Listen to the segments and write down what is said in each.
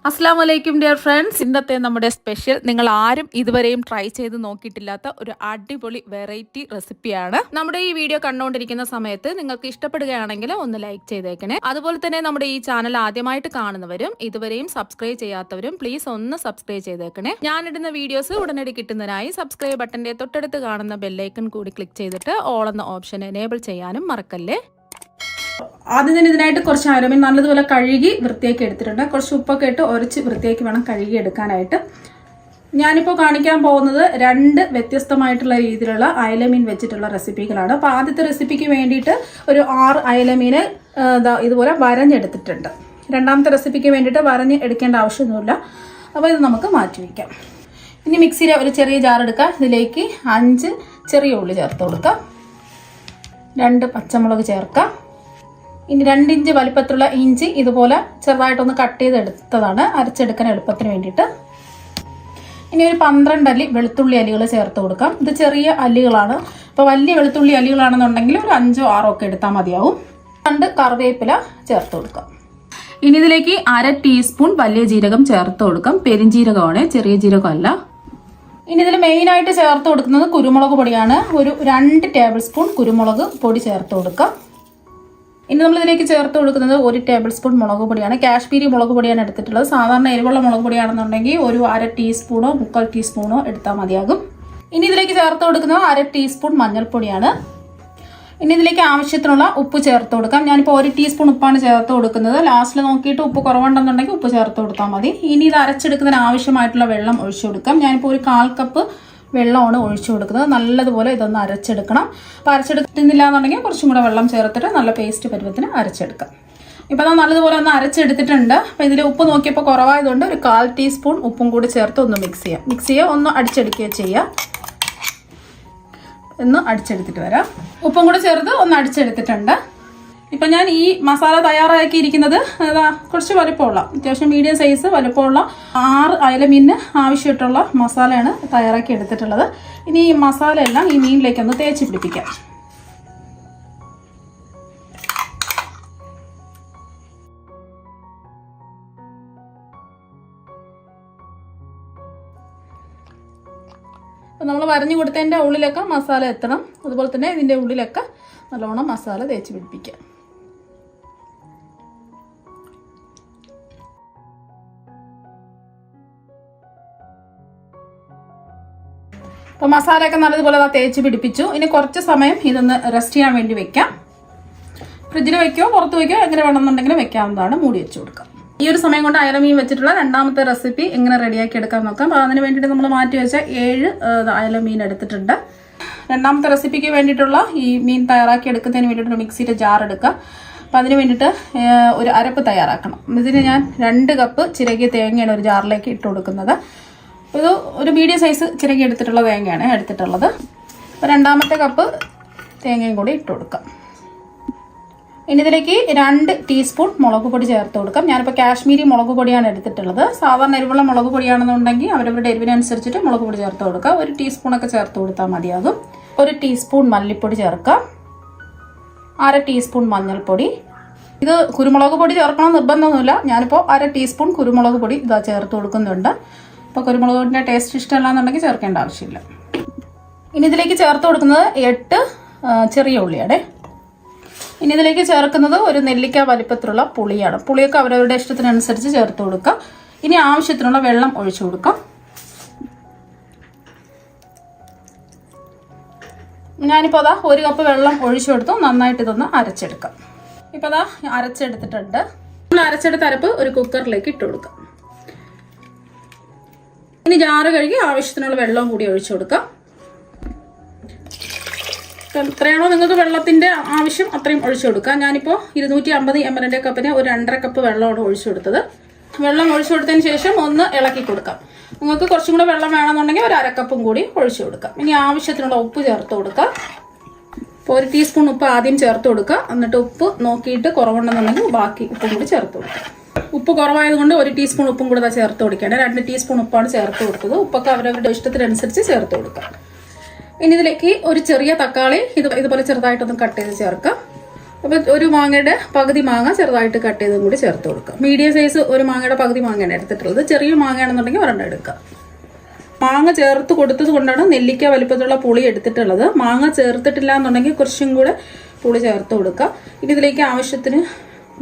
അസ്സാം വലൈക്കും dear friends. ഇന്നത്തെ നമ്മുടെ സ്പെഷ്യൽ നിങ്ങൾ ആരും ഇതുവരെയും ട്രൈ ചെയ്ത് നോക്കിയിട്ടില്ലാത്ത ഒരു അടിപൊളി വെറൈറ്റി റെസിപ്പിയാണ്. നമ്മുടെ ഈ വീഡിയോ കണ്ടുകൊണ്ടിരിക്കുന്ന സമയത്ത് നിങ്ങൾക്ക് ഇഷ്ടപ്പെടുകയാണെങ്കിൽ ഒന്ന് ലൈക്ക് ചെയ്തേക്കണേ. അതുപോലെ തന്നെ നമ്മുടെ ഈ ചാനൽ ആദ്യമായിട്ട് കാണുന്നവരും ഇതുവരെയും സബ്സ്ക്രൈബ് ചെയ്യാത്തവരും പ്ലീസ് ഒന്ന് സബ്സ്ക്രൈബ് ചെയ്തേക്കണേ. ഞാനിടുന്ന വീഡിയോസ് ഉടനടി കിട്ടുന്നതിനായി സബ്സ്ക്രൈബ് ബട്ടന്റെ തൊട്ടടുത്ത് കാണുന്ന ബെല്ലൈക്കൺ കൂടി ക്ലിക്ക് ചെയ്തിട്ട് ഓൾ എന്ന ഓപ്ഷൻ എനേബിൾ ചെയ്യാനും മറക്കല്ലേ. ആദ്യം തന്നെ ഇതിനായിട്ട് കുറച്ച് അയലമീൻ നല്ലതുപോലെ കഴുകി വൃത്തിയാക്കി എടുത്തിട്ടുണ്ട്. കുറച്ച് ഉപ്പൊക്കെ ഇട്ട് ഉരച്ച് വൃത്തിയാക്കി വേണം കഴുകി എടുക്കാനായിട്ട്. ഞാനിപ്പോൾ കാണിക്കാൻ പോകുന്നത് രണ്ട് വ്യത്യസ്തമായിട്ടുള്ള രീതിയിലുള്ള അയലമീൻ വെച്ചിട്ടുള്ള റെസിപ്പികളാണ്. അപ്പോൾ ആദ്യത്തെ റെസിപ്പിക്ക് വേണ്ടിയിട്ട് ഒരു 6 അയലമീൻ ഇതുപോലെ വരഞ്ഞെടുത്തിട്ടുണ്ട്. രണ്ടാമത്തെ റെസിപ്പിക്ക് വേണ്ടിയിട്ട് വരഞ്ഞ് എടുക്കേണ്ട ആവശ്യമൊന്നുമില്ല. അപ്പോൾ ഇത് നമുക്ക് മാറ്റി വയ്ക്കാം. ഇനി മിക്സിയിൽ ഒരു ചെറിയ ജാർ എടുക്കാം. ഇതിലേക്ക് 5 ചെറിയ ഉള്ളി ചേർത്ത് കൊടുക്കാം. 2 പച്ചമുളക് ചേർക്കാം. ഇനി 2 ഇഞ്ച് വലിപ്പത്തിലുള്ള ഇഞ്ചി ഇതുപോലെ ചെറുതായിട്ടൊന്ന് കട്ട് ചെയ്തെടുത്തതാണ്, അരച്ചെടുക്കാൻ എളുപ്പത്തിന് വേണ്ടിയിട്ട്. ഇനി ഒരു 12 അല്ലി വെളുത്തുള്ളി അല്ലികൾ ചേർത്ത് കൊടുക്കാം. ഇത് ചെറിയ അല്ലികളാണ്. അപ്പോൾ വലിയ വെളുത്തുള്ളി അല്ലികളാണെന്നുണ്ടെങ്കിൽ ഒരു 5ഓ 6ഓ ഒക്കെ എടുത്താൽ മതിയാവും. 2 കറിവേപ്പില ചേർത്ത് കൊടുക്കാം. ഇനി ഇതിലേക്ക് 1/2 ടീസ്പൂൺ വലിയ ജീരകം ചേർത്ത് കൊടുക്കാം. പെരിഞ്ജീരകമാണ്, ചെറിയ ജീരകമല്ല. ഇനി ഇതിൽ മെയിനായിട്ട് ചേർത്ത് കൊടുക്കുന്നത് കുരുമുളക് പൊടിയാണ്. ഒരു 2 ടേബിൾ സ്പൂൺ കുരുമുളക് പൊടി ചേർത്ത് കൊടുക്കാം. ഇനി നമ്മൾ ഇതിലേക്ക് ചേർത്ത് കൊടുക്കുന്നത് 1 ടേബിൾ സ്പൂൺ മുളക് പൊടിയാണ്. കാശ്മീരി മുളക് പൊടിയാണ് എടുത്തിട്ടുള്ളത്. സാധാരണ എരിവുള്ള മുളക് പൊടിയാണെന്നുണ്ടെങ്കിൽ ഒരു 1/2 ടീസ്പൂണോ 3/4 ടീസ്പൂണോ എടുത്താൽ മതിയാകും. ഇനി ഇതിലേക്ക് ചേർത്ത് കൊടുക്കുന്നത് 1/2 ടീസ്പൂൺ മഞ്ഞൾപ്പൊടിയാണ്. ഇനി ഇതിലേക്ക് ആവശ്യത്തിനുള്ള ഉപ്പ് ചേർത്ത് കൊടുക്കാം. ഞാനിപ്പോൾ 1 ടീസ്പൂൺ ഉപ്പാണ് ചേർത്ത് കൊടുക്കുന്നത്. ലാസ്റ്റിൽ നോക്കിയിട്ട് ഉപ്പ് കുറവുണ്ടെന്നുണ്ടെങ്കിൽ ഉപ്പ് ചേർത്ത് കൊടുത്താൽ മതി. ഇനി ഇത് അരച്ചെടുക്കുന്നതിന് ആവശ്യമായിട്ടുള്ള വെള്ളം ഒഴിച്ചു കൊടുക്കാം. ഞാനിപ്പോൾ ഒരു 1/4 കപ്പ് വെള്ളമാണ് ഒഴിച്ചു കൊടുക്കുന്നത്. നല്ലതുപോലെ ഇതൊന്ന് അരച്ചെടുക്കണം. അപ്പോൾ അരച്ചെടുക്കുന്നില്ല എന്നുണ്ടെങ്കിൽ കുറച്ചും കൂടെ വെള്ളം ചേർത്തിട്ട് നല്ല പേസ്റ്റ് പരുവത്തിന് അരച്ചെടുക്കാം. ഇപ്പോൾ അത് നല്ലതുപോലെ ഒന്ന് അരച്ചെടുത്തിട്ടുണ്ട്. അപ്പോൾ ഇതിൽ ഉപ്പ് നോക്കിയപ്പോൾ കുറവായതുകൊണ്ട് ഒരു 1/4 ടീസ്പൂൺ ഉപ്പും കൂടി ചേർത്ത് ഒന്ന് മിക്സ് ചെയ്യുക. ഒന്ന് അടിച്ചെടുക്കുക ചെയ്യുക. ഒന്ന് അടിച്ചെടുത്തിട്ട് വരാം. ഉപ്പും കൂടി ചേർത്ത് ഒന്ന് അടിച്ചെടുത്തിട്ടുണ്ട്. ഇപ്പം ഞാൻ ഈ മസാല തയ്യാറാക്കിയിരിക്കുന്നത് കുറച്ച് വലുപ്പമുള്ള, അത്യാവശ്യം മീഡിയം സൈസ് വലുപ്പമുള്ള 6 അയലമീനിന് ആവശ്യമായിട്ടുള്ള മസാലയാണ് തയ്യാറാക്കി എടുത്തിട്ടുള്ളത്. ഇനി ഈ മസാല എല്ലാം ഈ മീനിലേക്കൊന്ന് തേച്ച് പിടിപ്പിക്കാം. അപ്പം നമ്മൾ വരഞ്ഞു കൊടുത്തതിൻ്റെ ഉള്ളിലൊക്കെ മസാല എത്തണം. അതുപോലെ തന്നെ ഇതിൻ്റെ ഉള്ളിലൊക്കെ നല്ലോണം മസാല തേച്ച് പിടിപ്പിക്കാം. അപ്പോൾ മസാലയൊക്കെ നല്ലതുപോലെ തേച്ച് പിടിപ്പിച്ചു. ഇനി കുറച്ച് സമയം ഇതൊന്ന് റെസ്റ്റ് ചെയ്യാൻ വേണ്ടി വെക്കാം. ഫ്രിഡ്ജിൽ വെക്കോ പുറത്ത് വെക്കോ എങ്ങനെ വേണമെന്നുണ്ടെങ്കിലും വെക്കാവുന്നതാണ്. മൂടി വെച്ച് കൊടുക്കാം. ഈ ഒരു സമയം കൊണ്ട് അയലമീൻ വെച്ചിട്ടുള്ള രണ്ടാമത്തെ റെസിപ്പി എങ്ങനെ റെഡിയാക്കി എടുക്കാൻ നോക്കാം. അപ്പോൾ അതിന് വേണ്ടിയിട്ട് നമ്മൾ മാറ്റി വെച്ച 7 അയലമീൻ എടുത്തിട്ടുണ്ട്. രണ്ടാമത്തെ റെസിപ്പിക്ക് വേണ്ടിയിട്ടുള്ള ഈ മീൻ തയ്യാറാക്കി എടുക്കുന്നതിന് വേണ്ടിയിട്ട് മിക്സിയുടെ ജാർ എടുക്കുക. അപ്പോൾ അതിന് വേണ്ടിയിട്ട് ഒരു അരപ്പ് തയ്യാറാക്കണം. ഇതിന് ഞാൻ 2 കപ്പ് ചിരകിയ തേങ്ങയാണ് ഒരു ജാറിലേക്ക് ഇട്ട് കൊടുക്കുന്നത്. ഇത് ഒരു മീഡിയം സൈസ് ചിരകി എടുത്തിട്ടുള്ള തേങ്ങയാണ് എടുത്തിട്ടുള്ളത്. അപ്പോൾ 2ാമത്തെ കപ്പ് തേങ്ങയും കൂടി ഇട്ട് കൊടുക്കാം. ഇനി ഇതിലേക്ക് 2 ടീസ്പൂൺ മുളക് പൊടി ചേർത്ത് കൊടുക്കാം. ഞാനിപ്പോൾ കാശ്മീരി മുളക് പൊടിയാണ് എടുത്തിട്ടുള്ളത്. സാധാരണ എരിവുള്ള മുളക് പൊടിയാണെന്നുണ്ടെങ്കിൽ അവരവരുടെ എരിവിനനുസരിച്ചിട്ട് മുളക് പൊടി ചേർത്ത് കൊടുക്കുക. 1 ടീസ്പൂണൊക്കെ ചേർത്ത് കൊടുത്താൽ മതിയാകും. 1 ടീസ്പൂൺ മല്ലിപ്പൊടി ചേർക്കാം. 1/2 ടീസ്പൂൺ മഞ്ഞൾപ്പൊടി. ഇത് കുരുമുളക് പൊടി ചേർക്കണം നിർബന്ധമൊന്നുമില്ല. ഞാനിപ്പോൾ 1/2 ടീസ്പൂൺ കുരുമുളക് പൊടി ഇതാ ചേർത്ത് കൊടുക്കുന്നുണ്ട്. അപ്പോൾ കുരുമുളകിൻ്റെ ടേസ്റ്റ് ഇഷ്ടമല്ലാന്നുണ്ടെങ്കിൽ ചേർക്കേണ്ട ആവശ്യമില്ല. ഇനി ഇതിലേക്ക് ചേർത്ത് കൊടുക്കുന്നത് 8 ചെറിയ ഉള്ളിയാണ്. ഇനി ഇതിലേക്ക് ചേർക്കുന്നത് ഒരു നെല്ലിക്ക വലിപ്പത്തിലുള്ള പുളിയാണ്. പുളിയൊക്കെ അവരവരുടെ ഇഷ്ടത്തിനനുസരിച്ച് ചേർത്ത് കൊടുക്കുക. ഇനി ആവശ്യത്തിനുള്ള വെള്ളം ഒഴിച്ചു കൊടുക്കാം. ഞാനിപ്പോൾ അതാ 1 കപ്പ് വെള്ളം ഒഴിച്ചു കൊടുത്തു. നന്നായിട്ട് ഇതൊന്ന് അരച്ചെടുക്കാം. ഇപ്പോൾ അതാ അരച്ചെടുത്തിട്ടുണ്ട്. അരച്ചെടുത്ത അരപ്പ് ഒരു കുക്കറിലേക്ക് ഇട്ട് കൊടുക്കാം. ഇനി ജാറ് കഴുകി ആവശ്യത്തിനുള്ള വെള്ളവും കൂടി ഒഴിച്ചു കൊടുക്കാം. എത്രയാണോ നിങ്ങൾക്ക് വെള്ളത്തിൻ്റെ ആവശ്യം അത്രയും ഒഴിച്ചു കൊടുക്കാം. ഞാനിപ്പോൾ 250 ml കപ്പിന് ഒരു 2.5 കപ്പ് വെള്ളമാണ് ഒഴിച്ചു കൊടുത്തത്. വെള്ളം ഒഴിച്ചു കൊടുത്തതിന് ശേഷം ഒന്ന് ഇളക്കി കൊടുക്കാം. നിങ്ങൾക്ക് കുറച്ചും കൂടെ വെള്ളം വേണമെന്നുണ്ടെങ്കിൽ ഒരു 1/2 കപ്പും കൂടി ഒഴിച്ചു കൊടുക്കാം. ഇനി ആവശ്യത്തിനുള്ള ഉപ്പ് ചേർത്ത് കൊടുക്കാം. ഇപ്പോൾ 1 ടീസ്പൂൺ ഉപ്പ് ആദ്യം ചേർത്ത് കൊടുക്കുക. എന്നിട്ട് ഉപ്പ് നോക്കിയിട്ട് കുറവുണ്ടെന്നുണ്ടെങ്കിൽ ബാക്കി ഉപ്പും കൂടി ചേർത്ത് കൊടുക്കാം. ഉപ്പ് കുറവായതുകൊണ്ട് 1 ടീസ്പൂൺ ഉപ്പും കൂടെ ചേർത്ത് കൊടുക്കേണ്ടത്. 2 ടീസ്പൂൺ ഉപ്പാണ് ചേർത്ത് കൊടുത്തത്. ഉപ്പൊക്കെ അവരവരുടെ ഇഷ്ടത്തിനനുസരിച്ച് ചേർത്ത് കൊടുക്കാം. ഇനി ഇതിലേക്ക് ഒരു ചെറിയ തക്കാളി ഇതുപോലെ ചെറുതായിട്ടൊന്ന് കട്ട് ചെയ്ത് ചേർക്കാം. അപ്പോൾ ഒരു മാങ്ങയുടെ പകുതി മാങ്ങ ചെറുതായിട്ട് കട്ട് ചെയ്തും കൂടി ചേർത്ത് കൊടുക്കുക. മീഡിയം സൈസ് ഒരു മാങ്ങയുടെ പകുതി മാങ്ങയാണ് എടുത്തിട്ടുള്ളത്. ചെറിയ മാങ്ങയാണെന്നുണ്ടെങ്കിൽ ഒരെണ്ണം എടുക്കുക. മാങ്ങ ചേർത്ത് കൊടുത്തത് കൊണ്ടാണ് നെല്ലിക്ക വലിപ്പത്തിലുള്ള പുളി എടുത്തിട്ടുള്ളത്. മാങ്ങ ചേർത്തിട്ടില്ല എന്നുണ്ടെങ്കിൽ കുറച്ചും കൂടെ പുളി ചേർത്ത് കൊടുക്കുക. ഇനി ഇതിലേക്ക് ആവശ്യത്തിന്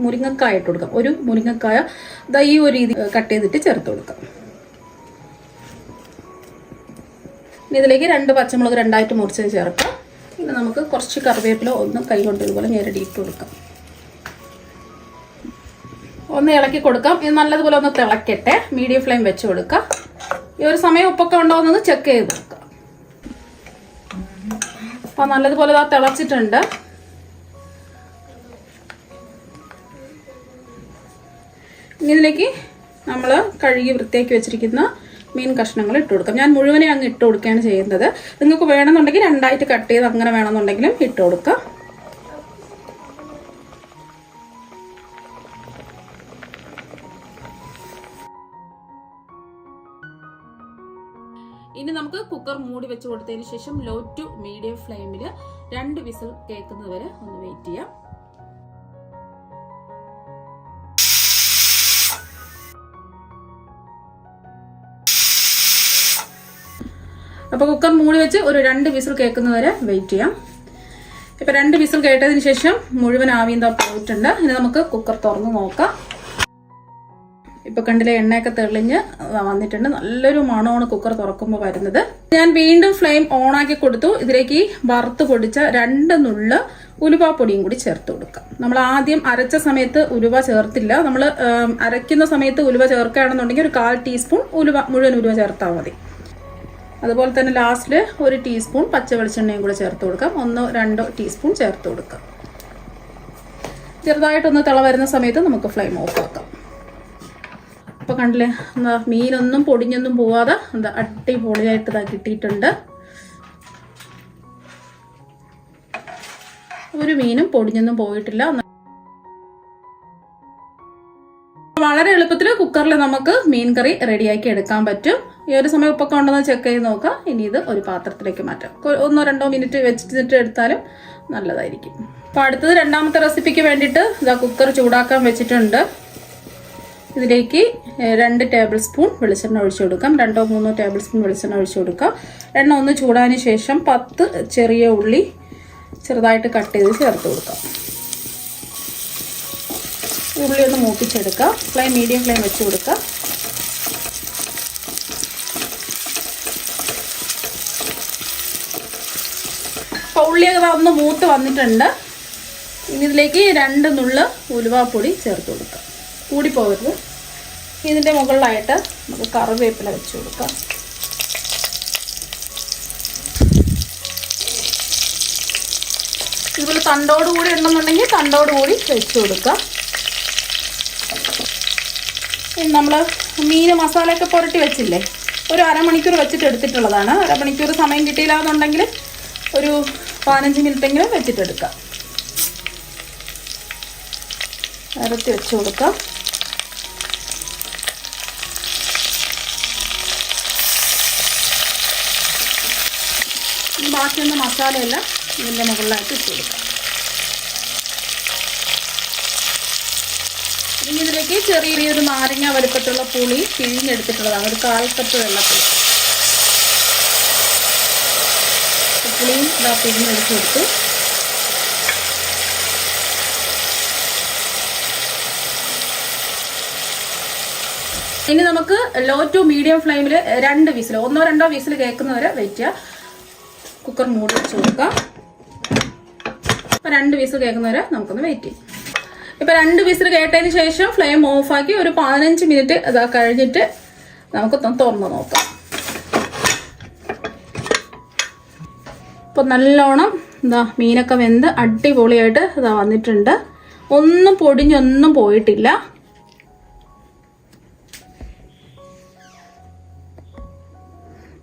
മുരിങ്ങക്കായ ഇട്ട് കൊടുക്കാം. ഒരു മുരിങ്ങക്കായ ഈ ഒരു രീതി കട്ട് ചെയ്തിട്ട് ചേർത്ത് കൊടുക്കാം. ഇനി ഇതിലേക്ക് 2 പച്ചമുളക് 2ആയിട്ട് മുറിച്ചത് ചേർക്കാം. പിന്നെ നമുക്ക് കുറച്ച് കറിവേപ്പില ഒന്ന് കൈ കൊണ്ട് ഇതുപോലെ ഞെരടിയിട്ട് കൊടുക്കാം. ഒന്ന് ഇളക്കി കൊടുക്കാം. ഇത് നല്ലതുപോലെ ഒന്ന് തിളക്കട്ടെ. മീഡിയം ഫ്ലെയിം വെച്ച് കൊടുക്കാം. ഈ ഒരു സമയം ഉപ്പൊക്കെ ഉണ്ടോയെന്ന് ചെക്ക് ചെയ്ത് കൊടുക്കുക. അപ്പോൾ നല്ലതുപോലെ ഇതാ തിളച്ചിട്ടുണ്ട്. ഇനി ഇതിലേക്ക് നമ്മൾ കഴുകി വൃത്തിയാക്കി വെച്ചിരിക്കുന്ന മീൻ കഷ്ണങ്ങൾ ഇട്ട് കൊടുക്കാം. ഞാൻ മുഴുവനെ അങ്ങ് ഇട്ട് കൊടുക്കുകയാണ് ചെയ്യുന്നത്. നിങ്ങൾക്ക് വേണമെന്നുണ്ടെങ്കിൽ 2ആയിട്ട് കട്ട് ചെയ്ത് അങ്ങനെ വേണമെന്നുണ്ടെങ്കിലും ഇട്ട് കൊടുക്കാം. ഇനി നമുക്ക് കുക്കർ മൂടി വെച്ച് കൊടുത്തതിന് ശേഷം ലോ ടു മീഡിയം ഫ്ലെയിമിൽ 2 വിസിൽ കേൾക്കുന്നത് വരെ ഒന്ന് വെയിറ്റ് ചെയ്യാം. അപ്പോൾ കുക്കർ മൂടി വെച്ച് ഒരു 2 വിസിൽ കേൾക്കുന്നത് വരെ വെയിറ്റ് ചെയ്യാം. ഇപ്പോൾ 2 വിസിൽ കേട്ടതിന് ശേഷം മുഴുവൻ ആവിയും പോയിട്ടുണ്ട്. ഇനി നമുക്ക് കുക്കർ തുറന്ന് നോക്കാം. ഇപ്പോൾ കണ്ടില്ലേ, എണ്ണയൊക്കെ തെളിഞ്ഞ് വന്നിട്ടുണ്ട്. നല്ലൊരു മണമാണ് കുക്കർ തുറക്കുമ്പോൾ വരുന്നത്. ഞാൻ വീണ്ടും ഫ്ലെയിം ഓണാക്കി കൊടുത്തു. ഇതിലേക്ക് വറുത്ത് പൊടിച്ച 2 നുള്ള് ഉലുവാപ്പൊടിയും കൂടി ചേർത്ത് കൊടുക്കാം. നമ്മൾ ആദ്യം അരച്ച സമയത്ത് ഉലുവ ചേർത്തില്ല. നമ്മൾ അരയ്ക്കുന്ന സമയത്ത് ഉലുവ ചേർക്കുകയാണെന്നുണ്ടെങ്കിൽ ഒരു 1/4 ടീസ്പൂൺ മുഴുവൻ ഉലുവ ചേർത്താൽ മതി. അതുപോലെ തന്നെ ലാസ്റ്റിൽ 1 ടീസ്പൂൺ പച്ച വെളിച്ചെണ്ണയും കൂടെ ചേർത്ത് കൊടുക്കാം. 1-2 ടീസ്പൂൺ ചേർത്ത് കൊടുക്കാം. ചെറുതായിട്ടൊന്ന് തിള വരുന്ന സമയത്ത് നമുക്ക് ഫ്ലെയിം ഓഫ് ആക്കാം. അപ്പോൾ കണ്ടില്ലേ, മീനൊന്നും പൊടിഞ്ഞൊന്നും പോവാതെ അടിപൊളിയായിട്ട് ഇതാ കിട്ടിയിട്ടുണ്ട്. ഒരു മീനും പൊടിഞ്ഞൊന്നും പോയിട്ടില്ല. വളരെ എളുപ്പത്തിൽ കുക്കറിൽ നമുക്ക് മീൻ കറി റെഡിയാക്കി എടുക്കാൻ പറ്റും. ഈ ഒരു സമയം ഉപ്പൊക്കെ ഉണ്ടെന്ന് ചെക്ക് ചെയ്ത് നോക്കാം. ഇനി ഇത് ഒരു പാത്രത്തിലേക്ക് മാറ്റാം. 1-2 മിനിറ്റ് വെച്ചിട്ട് എടുത്താലും നല്ലതായിരിക്കും. അപ്പോൾ അടുത്തത് രണ്ടാമത്തെ റെസിപ്പിക്ക് വേണ്ടിയിട്ട് ഇതാ കുക്കർ ചൂടാക്കാൻ വെച്ചിട്ടുണ്ട്. ഇതിലേക്ക് 2 ടേബിൾ സ്പൂൺ വെളിച്ചെണ്ണ ഒഴിച്ചു കൊടുക്കാം. 2-3 ടേബിൾ സ്പൂൺ വെളിച്ചെണ്ണ ഒഴിച്ചു കൊടുക്കാം. എണ്ണ ഒന്ന് ചൂടാതിന് ശേഷം 10 ചെറിയ ഉള്ളി ചെറുതായിട്ട് കട്ട് ചെയ്ത് ചേർത്ത് കൊടുക്കാം. ഉള്ളി ഒന്ന് മൂപ്പിച്ചെടുക്കാം. ഫ്ലെയിം മീഡിയം ഫ്ലെയിം വെച്ച് കൊടുക്കാം. അപ്പോൾ ഉള്ളിയൊക്കെ ഒന്ന് മൂത്ത് വന്നിട്ടുണ്ട്. ഇനി ഇതിലേക്ക് 2 നുള്ള് ഉലുവാപ്പൊടി ചേർത്ത് കൊടുക്കാം. കൂടിപ്പോകരുത്. ഇതിൻ്റെ മുകളിലായിട്ട് നമുക്ക് കറിവേപ്പില വെച്ച് കൊടുക്കാം. ഇതുപോലെ തണ്ടോടുകൂടി ഉണ്ടെന്നുണ്ടെങ്കിൽ തണ്ടോടുകൂടി വെച്ച് കൊടുക്കാം. നമ്മൾ മീൻ മസാലയൊക്കെ പുരട്ടി വെച്ചില്ലേ, ഒരു അരമണിക്കൂർ വെച്ചിട്ട് എടുത്തിട്ടുള്ളതാണ്. അരമണിക്കൂർ സമയം കിട്ടിയില്ല എന്നുണ്ടെങ്കിൽ ഒരു 15 മിനിറ്റെങ്കിലും വെച്ചിട്ടെടുക്കാം. ഇറത്തി വെച്ച് കൊടുക്കാം. ബാക്കിയൊന്ന് മസാലയെല്ലാം ഇതിൻ്റെ മുകളിലായിട്ട് ഇട്ട് കൊടുക്കാം. ഇനി ഇതിലേക്ക് ചെറിയൊരു നാരങ്ങ വലുപ്പത്തുള്ള പുളി പിഴിഞ്ഞെടുത്തിട്ടുള്ളതാണ്. ഒരു 1/4 കപ്പ് വെള്ളത്തിൽ പുളിയും പിഴിഞ്ഞെടുത്ത് കൊടുത്തു. ഇനി നമുക്ക് ലോ ടു മീഡിയം ഫ്ലെയിമിൽ 2 വിസിൽ 1-2 വിസിൽ കേൾക്കുന്നവരെ വെയിറ്റ് ചെയ്യാം. കുക്കർ മൂടി വെച്ച് കൊടുക്കാം. അപ്പോൾ 2 വിസിൽ കേൾക്കുന്നവരെ നമുക്കൊന്ന് വെയിറ്റ് ചെയ്യാം. ഇപ്പോൾ 2 വിസിൽ കേട്ടതിന് ശേഷം ഫ്ലെയിം ഓഫാക്കി ഒരു 15 മിനിറ്റ് ഇതാ കഴിഞ്ഞിട്ട് നമുക്കൊന്ന് തുറന്ന് നോക്കാം. ഇപ്പോൾ നല്ലോണം മീനൊക്കെ വെന്ത് അടിപൊളിയായിട്ട് വന്നിട്ടുണ്ട്. ഒന്നും പൊടിഞ്ഞൊന്നും പോയിട്ടില്ല.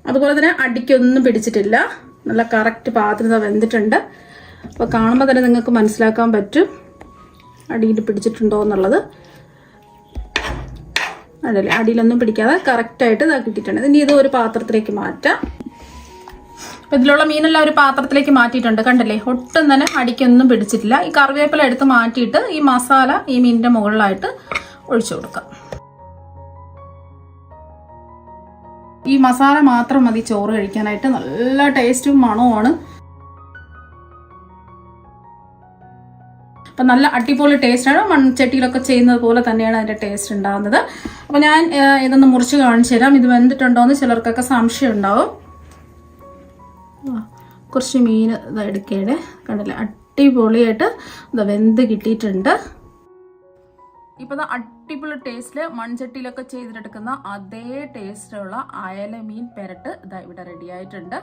അതുപോലെ തന്നെ അടിക്കൊന്നും പിടിച്ചിട്ടില്ല. നല്ല കറക്റ്റ് പാത്രത വെന്തിട്ടുണ്ട്. അപ്പോൾ കാണുമ്പോൾ തന്നെ നിങ്ങൾക്ക് മനസ്സിലാക്കാൻ പറ്റും അടിയിൽ പിടിച്ചിട്ടുണ്ടോ എന്നുള്ളത്. അതല്ലേ, അടിയിലൊന്നും പിടിക്കാതെ കറക്റ്റായിട്ട് കിട്ടിയിട്ടുണ്ട്. ഇനി ഇത് ഒരു പാത്രത്തിലേക്ക് മാറ്റാം. അപ്പം ഇതിലുള്ള മീനെല്ലാം ഒരു പാത്രത്തിലേക്ക് മാറ്റിയിട്ടുണ്ട്. കണ്ടില്ലേ, ഒട്ടും തന്നെ അടിക്കൊന്നും പിടിച്ചിട്ടില്ല. ഈ കറിവേപ്പില എടുത്ത് മാറ്റിയിട്ട് ഈ മസാല ഈ മീനിന്റെ മുകളിലായിട്ട് ഒഴിച്ചു കൊടുക്കാം. ഈ മസാല മാത്രം മതി ചോറ് കഴിക്കാനായിട്ട്. നല്ല ടേസ്റ്റും മണവുമാണ്. അപ്പം നല്ല അടിപൊളി ടേസ്റ്റാണ്. മൺചട്ടിയിലൊക്കെ ചെയ്യുന്നത് പോലെ തന്നെയാണ് അതിൻ്റെ ടേസ്റ്റ് ഉണ്ടാകുന്നത്. അപ്പം ഞാൻ ഇതൊന്ന് മുറിച്ച് കാണിച്ചു തരാം. ഇത് വെന്തിട്ടുണ്ടോ എന്ന് ചിലർക്കൊക്കെ സംശയം ഉണ്ടാവും. കുറച്ച് മീൻ ഇത് എടുക്കേടെ. കണ്ടില്ലേ, അടിപൊളിയായിട്ട് ഇത് വെന്ത് കിട്ടിയിട്ടുണ്ട്. ഇപ്പം അടിപൊളി ടേസ്റ്റിൽ മൺചട്ടിയിലൊക്കെ ചെയ്തിട്ടെടുക്കുന്ന അതേ ടേസ്റ്റുള്ള അയല മീൻ പെരട്ട് ഇതാ ഇവിടെ റെഡി ആയിട്ടുണ്ട്.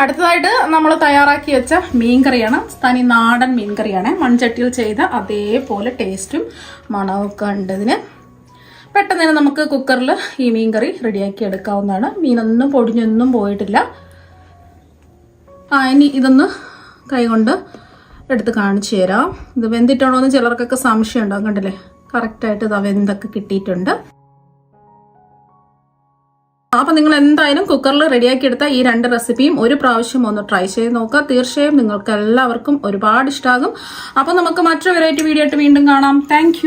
അടുത്തതായിട്ട് നമ്മൾ തയ്യാറാക്കി വെച്ച മീൻകറിയാണ്. തനി നാടൻ മീൻകറിയാണ്. മൺചട്ടിയിൽ ചെയ്ത അതേപോലെ ടേസ്റ്റും മണമൊക്കെ ഉണ്ട് ഇതിന്. പെട്ടെന്ന് തന്നെ നമുക്ക് കുക്കറിൽ ഈ മീൻകറി റെഡിയാക്കി എടുക്കാവുന്നതാണ്. മീനൊന്നും പൊടിഞ്ഞൊന്നും പോയിട്ടില്ല. ഇനി ഇതൊന്ന് കൈകൊണ്ട് എടുത്ത് കാണിച്ചു തരാം. ഇത് വെന്തിട്ടാണോ എന്ന് ചിലർക്കൊക്കെ സംശയം ഉണ്ടാകും. കണ്ടില്ലേ, കറക്റ്റായിട്ട് ഇത് വെന്തൊക്കെ കിട്ടിയിട്ടുണ്ട്. അപ്പം നിങ്ങൾ എന്തായാലും കുക്കറിൽ റെഡിയാക്കി എടുത്ത ഈ 2 റെസിപ്പിയും ഒരു പ്രാവശ്യം ഒന്ന് ട്രൈ ചെയ്ത് നോക്കുക. തീർച്ചയായും നിങ്ങൾക്ക് എല്ലാവർക്കും ഒരുപാട് ഇഷ്ടമാകും. അപ്പം നമുക്ക് മറ്റൊരു വെറൈറ്റി വീഡിയോ ആയിട്ട് വീണ്ടും കാണാം. താങ്ക്